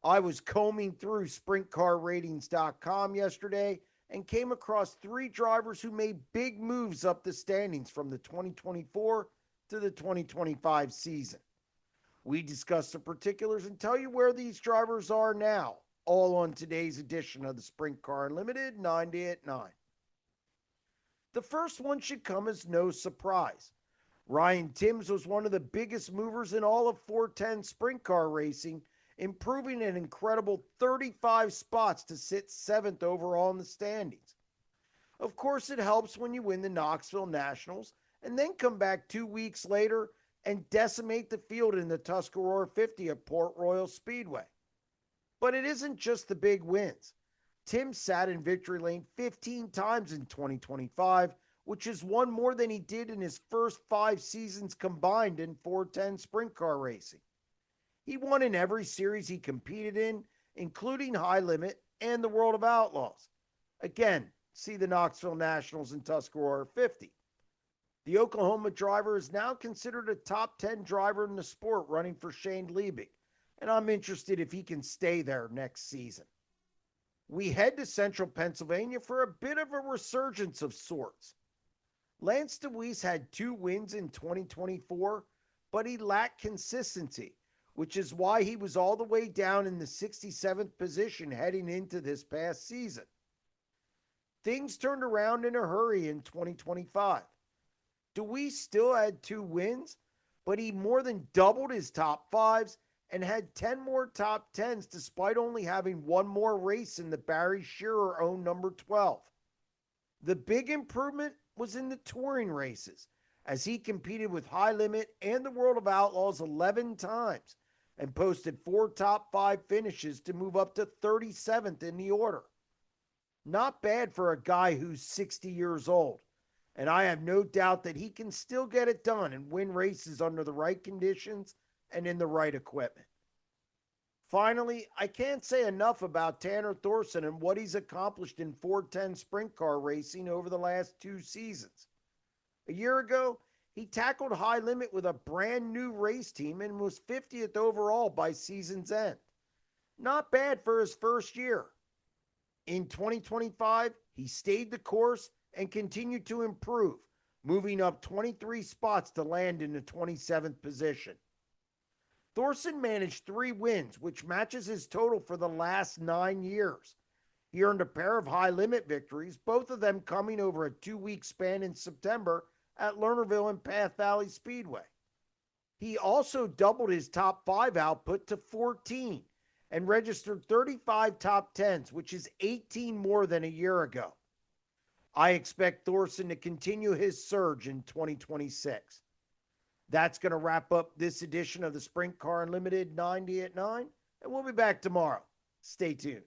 I was combing through SprintCarRatings.com yesterday and came across three drivers who made big moves up the standings from the 2024 to the 2025 season. We discuss the particulars and tell you where these drivers are now, all on today's edition of the Sprint Car Unlimited 90 at 9. The first one should come as no surprise. Ryan Timms was one of the biggest movers in all of 410 sprint car racing, improving an incredible 35 spots to sit 7th overall in the standings. Of course, it helps when you win the Knoxville Nationals and then come back 2 weeks later and decimate the field in the Tuscarora 50 at Port Royal Speedway. But it isn't just the big wins. Tim sat in victory lane 15 times in 2025, which is one more than he did in his first 5 seasons combined in 410 sprint car racing. He won in every series he competed in, including High Limit and the World of Outlaws. Again, see the Knoxville Nationals and Tuscarora 50. The Oklahoma driver is now considered a top 10 driver in the sport, running for Shane Liebig, and I'm interested if he can stay there next season. We head to central Pennsylvania for a bit of a resurgence of sorts. Lance DeWeese had 2 wins in 2024, but he lacked consistency, which is why he was all the way down in the 67th position heading into this past season. Things turned around in a hurry in 2025. DeWeese still had 2 wins, but he more than doubled his top 5s and had 10 more top 10s despite only having 1 more race in the Barry Shearer-owned number 12. The big improvement was in the touring races, as he competed with High Limit and the World of Outlaws 11 times and posted 4 top 5 finishes to move up to 37th in the order. Not bad for a guy who's 60 years old, and I have no doubt that he can still get it done and win races under the right conditions and in the right equipment. Finally, I can't say enough about Tanner Thorson and what he's accomplished in 410 sprint car racing over the last 2 seasons. A year ago, he tackled High Limit with a brand new race team and was 50th overall by season's end. Not bad for his first year. In 2025, he stayed the course and continued to improve, moving up 23 spots to land in the 27th position. Thorson managed 3 wins, which matches his total for the last 9 years. He earned a pair of High Limit victories, both of them coming over a 2-week span in September at Lernerville and Path Valley Speedway. He also doubled his top 5 output to 14 and registered 35 top 10s, which is 18 more than a year ago. I expect Thorson to continue his surge in 2026. That's going to wrap up this edition of the Sprint Car Unlimited 90 at 9, and we'll be back tomorrow. Stay tuned.